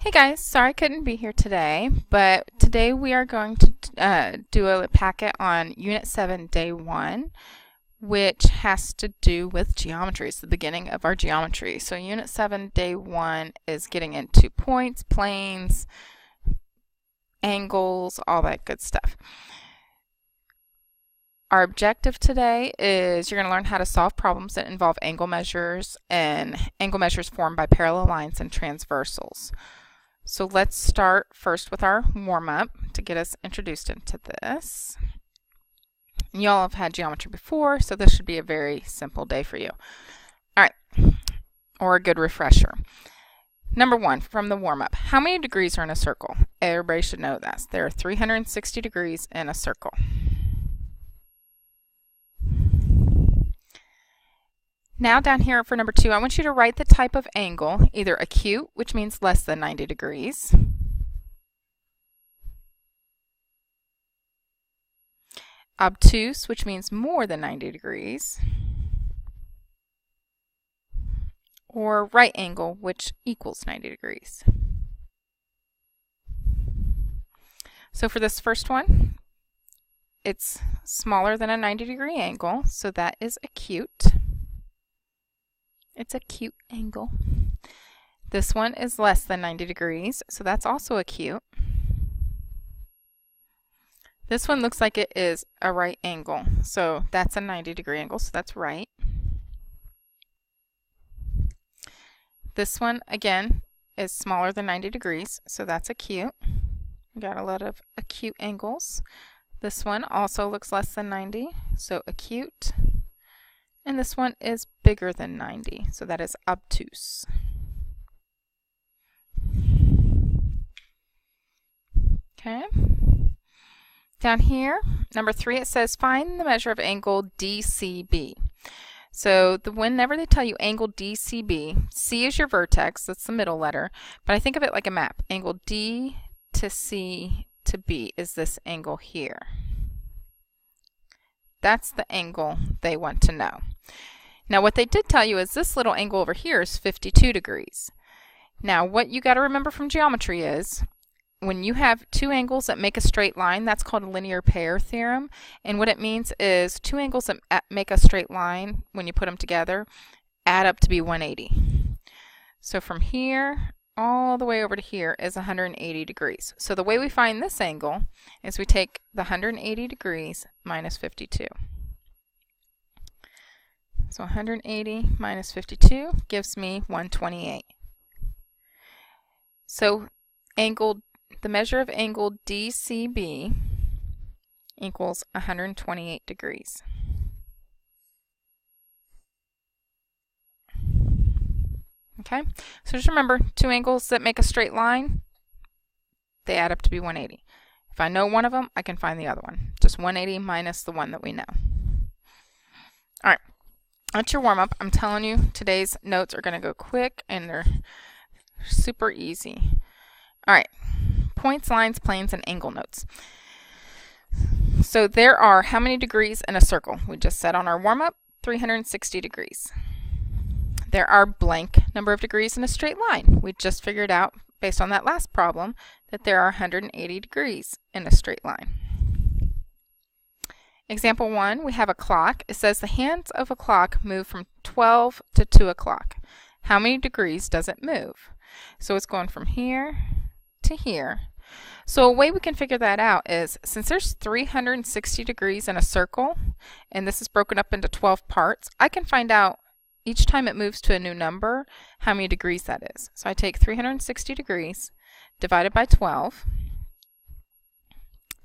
Hey guys, sorry I couldn't be here today, but today we are going to do a packet on Unit 7, Day 1, which has to do with geometry. It's the beginning of our geometry. So Unit 7, Day 1 is getting into points, planes, angles, all that good stuff. Our objective today is you're going to learn how to solve problems that involve angle measures and angle measures formed by parallel lines and transversals. So let's start first with our warm-up to get us introduced into this. Y'all have had geometry before, so this should be a very simple day for you. All right, or a good refresher. Number one, from the warm-up, how many degrees are in a circle? Everybody should know that. There are 360 degrees in a circle. Now down here for number 2, I want you to write the type of angle, either acute, which means less than 90 degrees, obtuse, which means more than 90 degrees, or right angle, which equals 90 degrees. So for this first one, it's smaller than a 90-degree angle, so that is acute. It's a acute angle. This one is less than 90 degrees, so that's also acute. This one looks like it is a right angle, so that's a 90-degree angle, so that's right. This one, again, is smaller than 90 degrees, so that's acute. We got a lot of acute angles. This one also looks less than 90, so acute. And this one is bigger than 90, so that is obtuse. Okay. Down here, number 3, it says find the measure of angle DCB. So whenever they tell you angle DCB, C is your vertex, that's the middle letter, but I think of it like a map. Angle D to C to B is this angle here. That's the angle they want to know. Now what they did tell you is this little angle over here is 52 degrees. Now what you got to remember from geometry is when you have two angles that make a straight line, that's called a linear pair theorem. And what it means is two angles that make a straight line, when you put them together, add up to be 180. So from here all the way over to here is 180 degrees. So the way we find this angle is we take the 180 degrees minus 52. So 180 minus 52 gives me 128. So the measure of angle DCB equals 128 degrees. Okay, so just remember, two angles that make a straight line, they add up to be 180. If I know one of them, I can find the other one. Just 180 minus the one that we know. All right, that's your warm-up. I'm telling you, today's notes are going to go quick, and they're super easy. All right, points, lines, planes, and angle notes. So there are how many degrees in a circle? We just said on our warm-up, 360 degrees. There are blank number of degrees in a straight line. We just figured out, based on that last problem, that there are 180 degrees in a straight line. Example 1, we have a clock. It says the hands of a clock move from 12 to 2 o'clock. How many degrees does it move? So it's going from here to here. So a way we can figure that out is, since there's 360 degrees in a circle, and this is broken up into 12 parts, I can find out each time it moves to a new number, how many degrees that is. So I take 360 degrees divided by 12.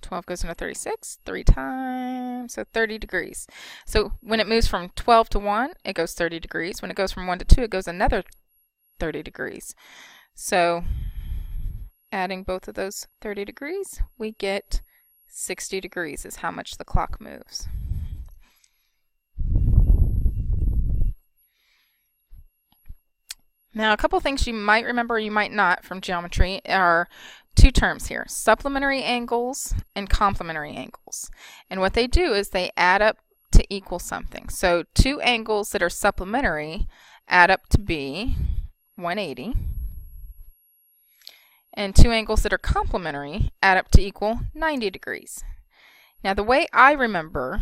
12 goes into 36, 3 times, so 30 degrees. So when it moves from 12 to 1, it goes 30 degrees. When it goes from 1 to 2, it goes another 30 degrees. So adding both of those 30 degrees, we get 60 degrees is how much the clock moves. Now, a couple things you might remember or you might not from geometry are two terms here, supplementary angles and complementary angles. And what they do is they add up to equal something. So two angles that are supplementary add up to be 180. and two angles that are complementary add up to equal 90 degrees. Now the way I remember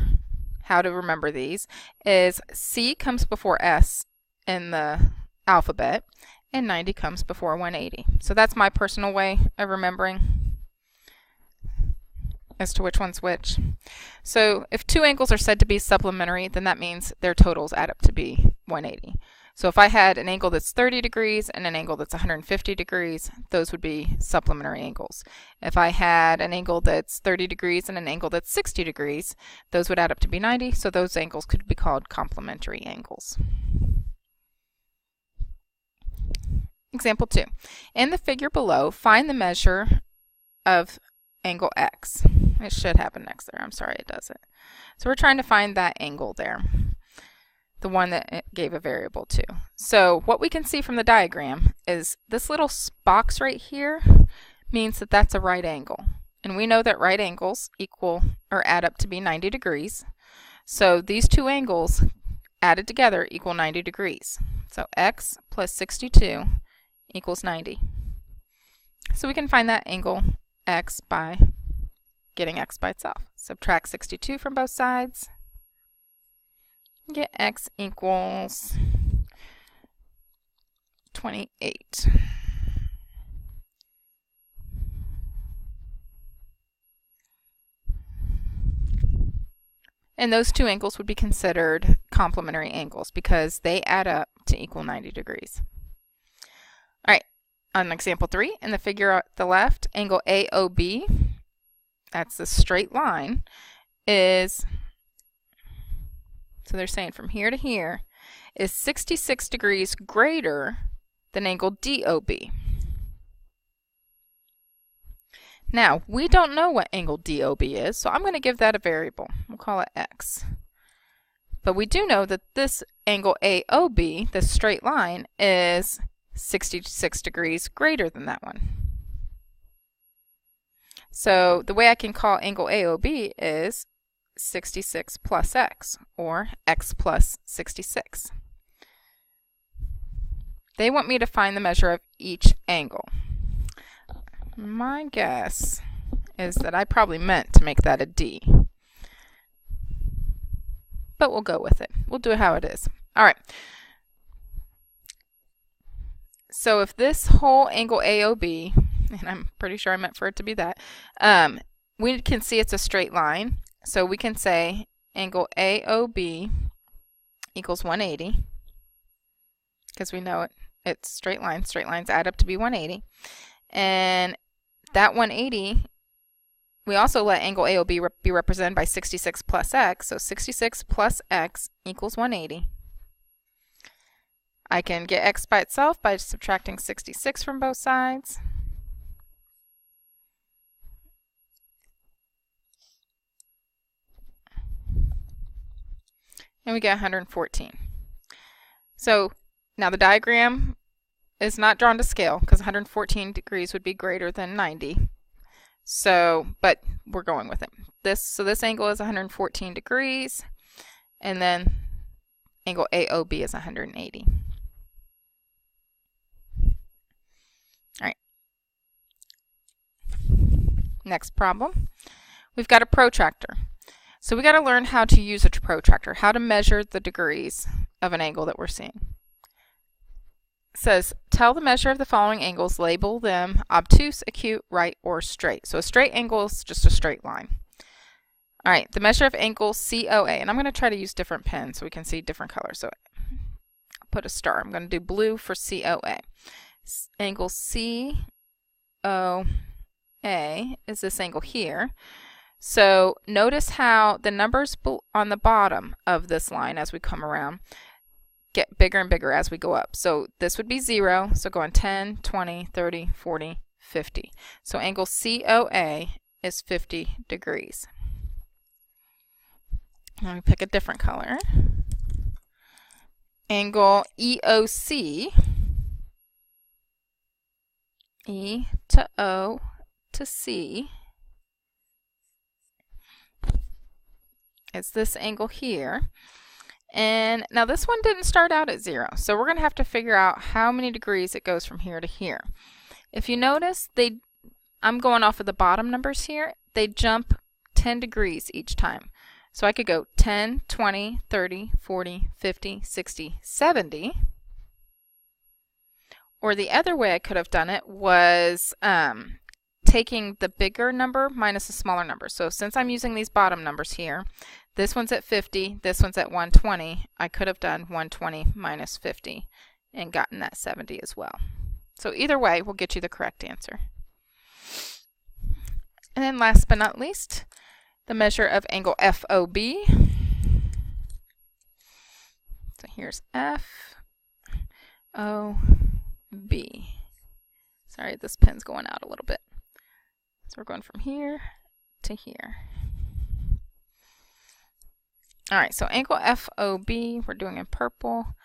how to remember these is C comes before S in the alphabet and 90 comes before 180. So that's my personal way of remembering as to which one's which. So if two angles are said to be supplementary, then that means their totals add up to be 180. So if I had an angle that's 30 degrees and an angle that's 150 degrees, those would be supplementary angles. If I had an angle that's 30 degrees and an angle that's 60 degrees, those would add up to be 90, so those angles could be called complementary angles. Example 2. In the figure below, find the measure of angle X. It should happen next there. I'm sorry it doesn't. So we're trying to find that angle there, the one that it gave a variable to. So what we can see from the diagram is this little box right here means that that's a right angle. And we know that right angles equal or add up to be 90 degrees. So these two angles added together equal 90 degrees. So X plus 62 equals 90. So we can find that angle X by getting X by itself. Subtract 62 from both sides. Get X equals 28. And those two angles would be considered complementary angles because they add up to equal 90 degrees. All right, on example 3, in the figure at the left, angle AOB, that's the straight line, is, so they're saying from here to here, is 66 degrees greater than angle DOB. Now, we don't know what angle DOB is, so I'm going to give that a variable. We'll call it X. But we do know that this angle AOB, this straight line, is 66 degrees greater than that one. So the way I can call angle AOB is 66 plus X, or X plus 66. They want me to find the measure of each angle. My guess is that I probably meant to make that a D. But we'll go with it. We'll do it how it is. All right. So if this whole angle AOB, and I'm pretty sure I meant for it to be that, we can see it's a straight line. So we can say angle AOB equals 180, because we know it's straight lines. Straight lines add up to be 180. And that 180, we also let angle AOB be represented by 66 plus X. So 66 plus X equals 180. I can get X by itself by subtracting 66 from both sides. And we get 114. So now the diagram is not drawn to scale because 114 degrees would be greater than 90. So, but we're going with it. So this angle is 114 degrees, and then angle AOB is 180. All right. Next problem. We've got a protractor. So we got to learn how to use a protractor, how to measure the degrees of an angle that we're seeing. It says, tell the measure of the following angles, label them obtuse, acute, right, or straight. So a straight angle is just a straight line. All right, the measure of angle COA, and I'm going to try to use different pens so we can see different colors. So I'll put a star. I'm going to do blue for COA. Angle COA is this angle here. So notice how the numbers on the bottom of this line as we come around get bigger and bigger as we go up. So this would be 0, so going 10, 20, 30, 40, 50. So angle COA is 50 degrees. Let me pick a different color. Angle EOC, E to O to C, is this angle here. And now this one didn't start out at 0, so we're going to have to figure out how many degrees it goes from here to here. If you notice, I'm going off of the bottom numbers here. They jump 10 degrees each time. So I could go 10, 20, 30, 40, 50, 60, 70. Or the other way I could have done it was taking the bigger number minus the smaller number. So since I'm using these bottom numbers here, this one's at 50, this one's at 120, I could have done 120 minus 50 and gotten that 70 as well. So either way will get you the correct answer. And then last but not least, the measure of angle FOB. So here's FOB. Sorry, this pen's going out a little bit. So we're going from here to here. All right, so angle FOB, we're doing in purple.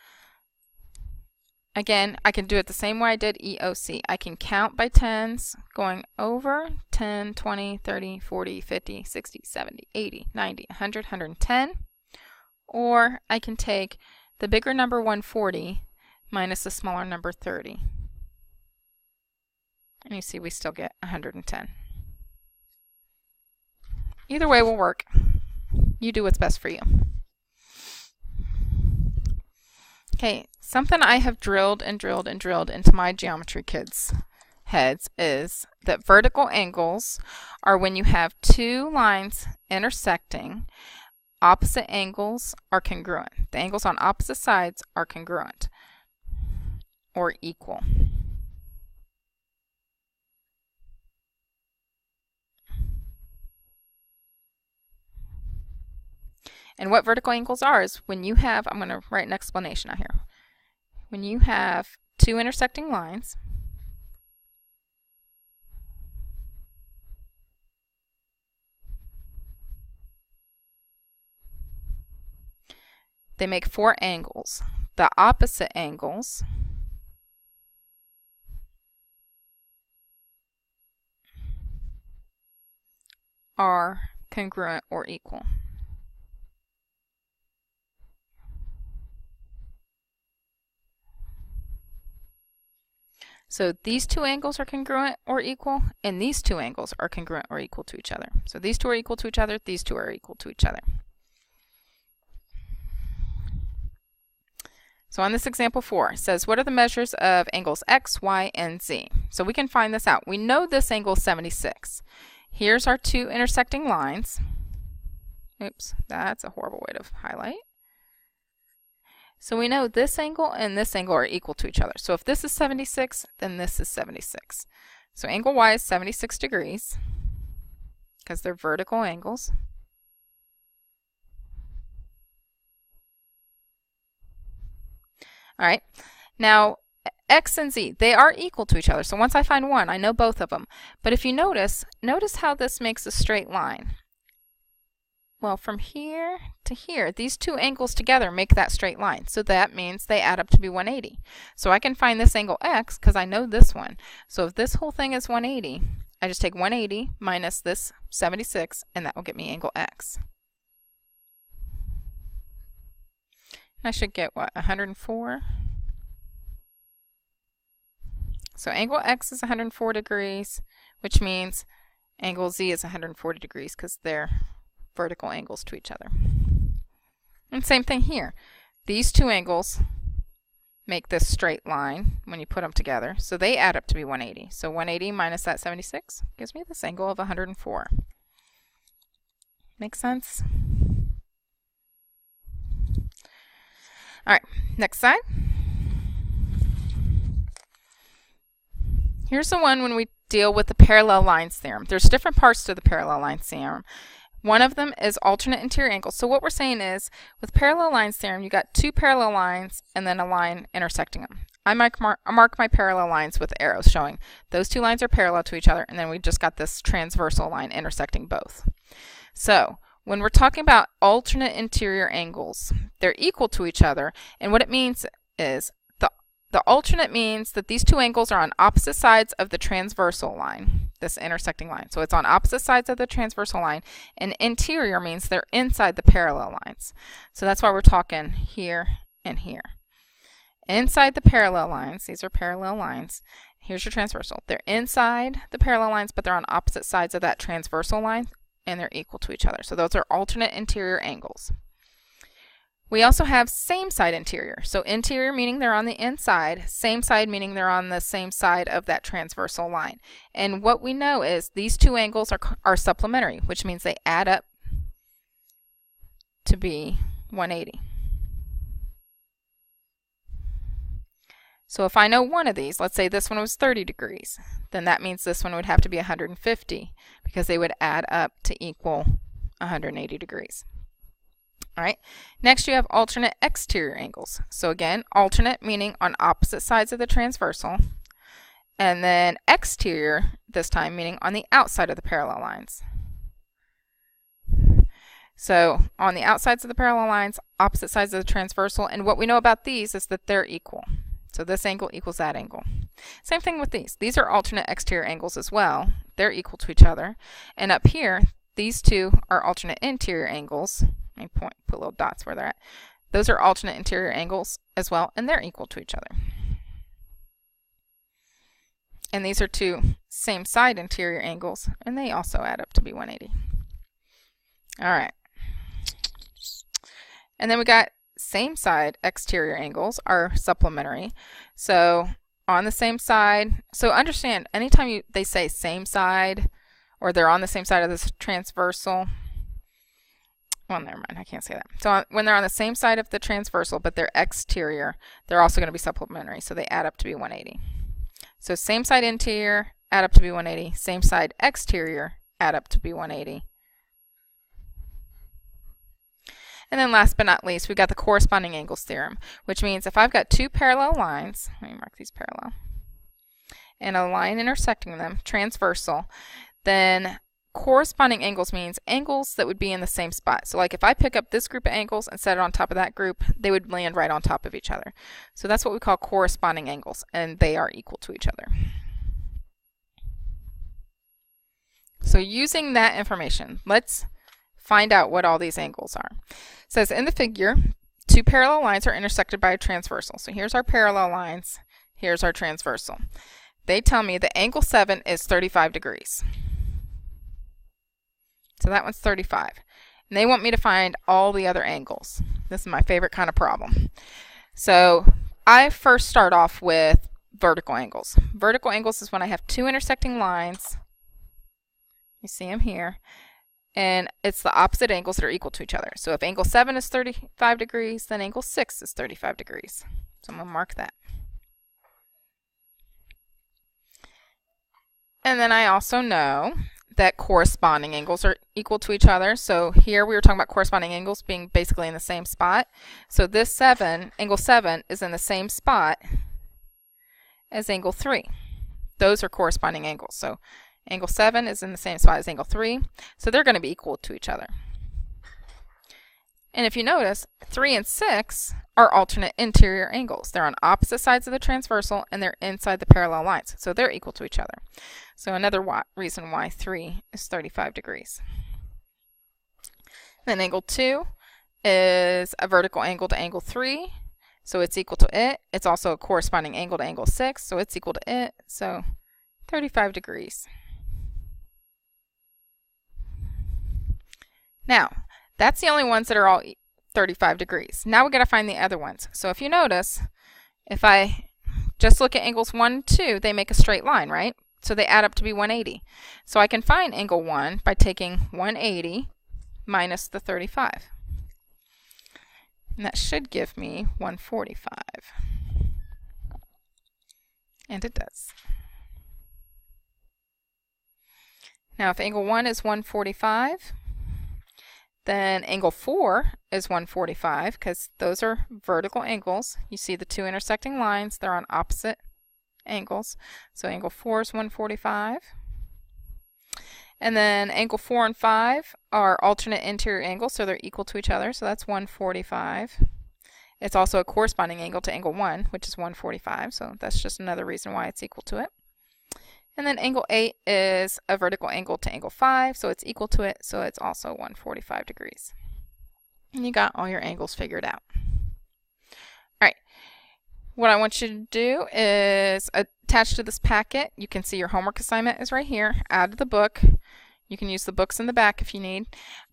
Again, I can do it the same way I did EOC. I can count by tens, going over 10, 20, 30, 40, 50, 60, 70, 80, 90, 100, 110. Or I can take the bigger number 140 minus the smaller number 30. And you see we still get 110. Either way will work. You do what's best for you. Okay, something I have drilled and drilled and drilled into my geometry kids' heads is that vertical angles are when you have two lines intersecting, opposite angles are congruent. The angles on opposite sides are congruent or equal. And what vertical angles are is when you have, I'm going to write an explanation out here. When you have two intersecting lines, they make four angles. The opposite angles are congruent or equal. So these two angles are congruent or equal, and these two angles are congruent or equal to each other. So these two are equal to each other, these two are equal to each other. So on this example 4, it says, what are the measures of angles X, Y, and Z? So we can find this out. We know this angle is 76. Here's our two intersecting lines. Oops, that's a horrible way to highlight. So we know this angle and this angle are equal to each other. So if this is 76, then this is 76. So angle Y is 76 degrees because they're vertical angles. All right, now X and Z, they are equal to each other. So once I find one, I know both of them. But if you notice how this makes a straight line. Well, from here to here, these two angles together make that straight line. So that means they add up to be 180. So I can find this angle X because I know this one. So if this whole thing is 180, I just take 180 minus this 76, and that will get me angle X. And I should get, what, 104? So angle X is 104 degrees, which means angle Z is 140 degrees because they're vertical angles to each other. And same thing here. These two angles make this straight line when you put them together. So they add up to be 180. So 180 minus that 76 gives me this angle of 104. Make sense? All right, next side. Here's the one when we deal with the parallel lines theorem. There's different parts to the parallel lines theorem. One of them is alternate interior angles. So what we're saying is, with parallel lines theorem, you got two parallel lines and then a line intersecting them. I mark my parallel lines with arrows showing those two lines are parallel to each other, and then we just got this transversal line intersecting both. So when we're talking about alternate interior angles, they're equal to each other, and what it means is the alternate means that these two angles are on opposite sides of the transversal line, this intersecting line. So it's on opposite sides of the transversal line, and interior means they're inside the parallel lines. So that's why we're talking here and here. Inside the parallel lines, these are parallel lines, Here's your transversal. They're inside the parallel lines, but they're on opposite sides of that transversal line, and they're equal to each other. So those are alternate interior angles. We also have same side interior. So interior meaning they're on the inside, same side meaning they're on the same side of that transversal line. And what we know is these two angles are supplementary, which means they add up to be 180. So if I know one of these, let's say this one was 30 degrees, then that means this one would have to be 150 because they would add up to equal 180 degrees. All right, next you have alternate exterior angles. So again, alternate meaning on opposite sides of the transversal, and then exterior this time meaning on the outside of the parallel lines. So on the outsides of the parallel lines, opposite sides of the transversal, and what we know about these is that they're equal. So this angle equals that angle. Same thing with these. These are alternate exterior angles as well. They're equal to each other. And up here, these two are alternate interior angles. Let me put little dots where they're at. Those are alternate interior angles as well, and they're equal to each other. And these are two same side interior angles, and they also add up to be 180. All right. And then we got same side exterior angles are supplementary. So on the same side, so understand anytime they say same side or they're on the same side of this transversal, well, never mind, I can't say that. So when they're on the same side of the transversal but they're exterior, they're also going to be supplementary, so they add up to be 180. So same side interior add up to be 180, same side exterior add up to be 180. And then last but not least, we've got the corresponding angles theorem, which means if I've got two parallel lines, let me mark these parallel, and a line intersecting them, transversal, then corresponding angles means angles that would be in the same spot. So like if I pick up this group of angles and set it on top of that group, they would land right on top of each other. So that's what we call corresponding angles, and they are equal to each other. So using that information, let's find out what all these angles are. It says in the figure, two parallel lines are intersected by a transversal. So here's our parallel lines, here's our transversal. They tell me that angle 7 is 35 degrees. So that one's 35. And they want me to find all the other angles. This is my favorite kind of problem. So I first start off with vertical angles. Vertical angles is when I have two intersecting lines. You see them here. And it's the opposite angles that are equal to each other. So if angle 7 is 35 degrees, then angle 6 is 35 degrees. So I'm going to mark that. And then I also know that corresponding angles are equal to each other. So here we were talking about corresponding angles being basically in the same spot. So this angle 7 is in the same spot as angle 3. Those are corresponding angles. So angle 7 is in the same spot as angle 3. So they're going to be equal to each other. And if you notice, 3 and 6 are alternate interior angles. They're on opposite sides of the transversal and they're inside the parallel lines. So they're equal to each other. So another reason why 3 is 35 degrees. Then angle 2 is a vertical angle to angle 3. So it's equal to it. It's also a corresponding angle to angle 6. So it's equal to it. So 35 degrees. Now, that's the only ones that are all 35 degrees. Now we've got to find the other ones. So if you notice, if I just look at angles 1 and 2, they make a straight line, right? So they add up to be 180. So I can find angle 1 by taking 180 minus the 35. And that should give me 145. And it does. Now if angle 1 is 145, then angle 4 is 145 because those are vertical angles. You see the two intersecting lines, they're on opposite angles. So angle 4 is 145. And then angle 4 and 5 are alternate interior angles, so they're equal to each other. So that's 145. It's also a corresponding angle to angle 1, which is 145. So that's just another reason why it's equal to it. And then angle 8 is a vertical angle to angle 5, so it's equal to it, so it's also 145 degrees. And you got all your angles figured out. All right. what I want you to do is attach to this packet. You can see your homework assignment is right here. Add to the book. You can use the books in the back if you need.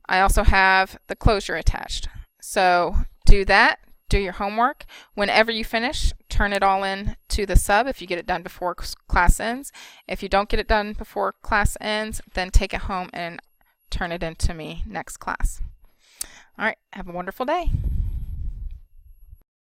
I also have the closure attached. So do that. Do your homework. Whenever you finish, turn it all in to the sub if you get it done before class ends. If you don't get it done before class ends, then take it home and turn it in to me next class. All right, have a wonderful day.